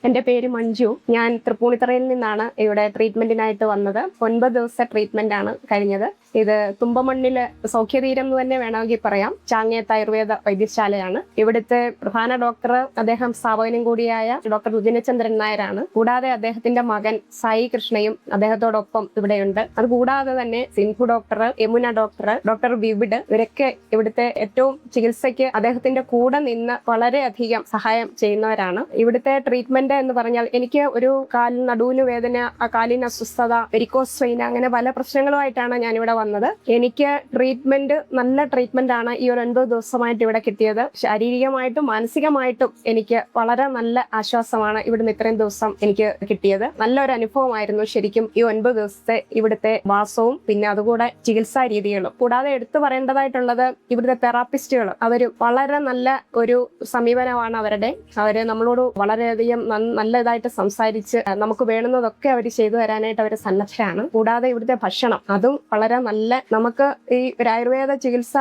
എൻ്റെ പേര് മഞ്ജു. ഞാൻ തൃപ്പൂണിത്തറയിൽ നിന്നാണ് ഇവിടെ ട്രീറ്റ്മെന്റിനായിട്ട് വന്നത്. 9 ദിവസത്തെ ട്രീറ്റ്മെന്റ് ആണ് കഴിഞ്ഞത്. ഇത് തുമ്പമണ്ണില് സൗഖ്യതീരം എന്ന് തന്നെ വേണമെങ്കിൽ പറയാം. ചാങ്ങേത്ത് ആയുർവേദ വൈദ്യശാലയാണ്. ഇവിടുത്തെ പ്രധാന ഡോക്ടർ അദ്ദേഹം സ്ഥാപകനും കൂടിയായ ഡോക്ടർ രുചിനചന്ദ്രൻ നായരാണ്. കൂടാതെ അദ്ദേഹത്തിന്റെ മകൻ സായി കൃഷ്ണയും അദ്ദേഹത്തോടൊപ്പം ഇവിടെയുണ്ട്. അതുകൂടാതെ തന്നെ Sindhu doctor, Yamuna doctor, doctor vivid, ഇവരൊക്കെ ഇവിടുത്തെ ഏറ്റവും ചികിത്സയ്ക്ക് അദ്ദേഹത്തിന്റെ കൂടെ നിന്ന് വളരെയധികം സഹായം ചെയ്യുന്നവരാണ്. ഇവിടുത്തെ ട്രീറ്റ്മെന്റ് എന്ന് പറഞ്ഞാൽ എനിക്ക് ഒരു കാലിൽ നടുവിന് വേദന, കാലിന് അസ്വസ്ഥത, വെരിക്കോസ് വെയിൻ, അങ്ങനെ പല പ്രശ്നങ്ങളുമായിട്ടാണ് ഞാൻ ഇവിടെ വന്നത്. എനിക്ക് നല്ല ട്രീറ്റ്മെന്റ് ആണ് ഈ ഒരു 9 ദിവസമായിട്ട് ഇവിടെ കിട്ടിയത്. ശാരീരികമായിട്ടും മാനസികമായിട്ടും എനിക്ക് വളരെ നല്ല ആശ്വാസമാണ് ഇവിടുന്ന് ഇത്രയും ദിവസം എനിക്ക് കിട്ടിയത്. നല്ലൊരു അനുഭവമായിരുന്നു ശരിക്കും ഈ 9 ദിവസത്തെ ഇവിടുത്തെ വാസവും പിന്നെ അതുകൂടെ ചികിത്സാ രീതികളും. കൂടാതെ എടുത്തു പറയേണ്ടതായിട്ടുള്ളത് ഇവിടുത്തെ തെറാപ്പിസ്റ്റുകൾ, അവര് വളരെ നല്ല ഒരു സമീപനമാണ് അവരുടെ. അവര് നമ്മളോട് വളരെയധികം നല്ല ഇതായിട്ട് സംസാരിച്ച് നമുക്ക് വേണ്ടുന്നതൊക്കെ അവർ ചെയ്തു തരാനായിട്ട് അവർ സന്നദ്ധരാണ്. കൂടാതെ ഇവിടുത്തെ ഭക്ഷണം അതും വളരെ നല്ല, നമുക്ക് ഈ ഒരു ആയുർവേദ ചികിത്സ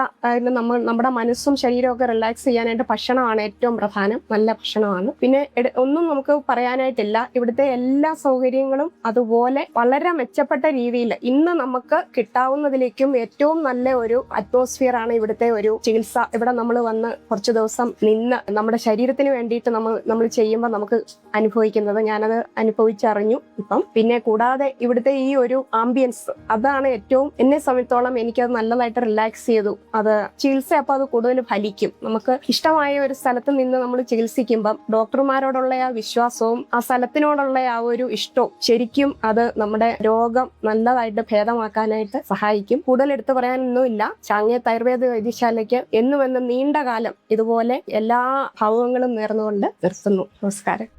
നമ്മുടെ മനസ്സും ശരീരവും ഒക്കെ റിലാക്സ് ചെയ്യാനായിട്ട് ഭക്ഷണമാണ് ഏറ്റവും പ്രധാനം. നല്ല ഭക്ഷണമാണ്. പിന്നെ ഒന്നും നമുക്ക് പറയാനായിട്ടില്ല. ഇവിടുത്തെ എല്ലാ സൗകര്യങ്ങളും അതുപോലെ വളരെ മെച്ചപ്പെട്ട രീതിയിൽ ഇന്ന് നമുക്ക് കിട്ടാവുന്നതിലേക്കും ഏറ്റവും നല്ല ഒരു അറ്റ്മോസ്ഫിയർ ആണ് ഇവിടുത്തെ ഒരു ചികിത്സ. ഇവിടെ നമ്മൾ വന്ന് കുറച്ച് ദിവസം നിന്ന് നമ്മുടെ ശരീരത്തിന് വേണ്ടിയിട്ട് നമ്മൾ ചെയ്യുമ്പോൾ നമുക്ക് അനുഭവിക്കുന്നത്, ഞാനത് അനുഭവിച്ചറിഞ്ഞു ഇപ്പം. പിന്നെ കൂടാതെ ഇവിടുത്തെ ഈ ഒരു ആംബിയൻസ്, അതാണ് ഏറ്റവും എന്നെ സംബന്ധിച്ചോളം എനിക്കത് നല്ലതായിട്ട് റിലാക്സ് ചെയ്തു. അത് ചികിത്സ അപ്പോൾ അത് കൂടുതൽ ഫലിക്കും. നമുക്ക് ഇഷ്ടമായ ഒരു സ്ഥലത്ത് നിന്ന് നമ്മൾ ചികിത്സിക്കുമ്പം ഡോക്ടർമാരോടുള്ള ആ വിശ്വാസവും ആ സ്ഥലത്തിനോടുള്ള ആ ഒരു ഇഷ്ടവും ശരിക്കും അത് നമ്മുടെ രോഗം നല്ലതായിട്ട് ഭേദമാക്കാനായിട്ട് സഹായിക്കും. കൂടുതൽ എടുത്തു പറയാനൊന്നുമില്ല. ചാങ്ങേത്ത് ആയുർവേദ വൈദ്യശാലയ്ക്ക് എന്നും നീണ്ട കാലം ഇതുപോലെ എല്ലാ ഭാവങ്ങളും നേർന്നുകൊണ്ട് നിർത്തുന്നു. നമസ്കാരം.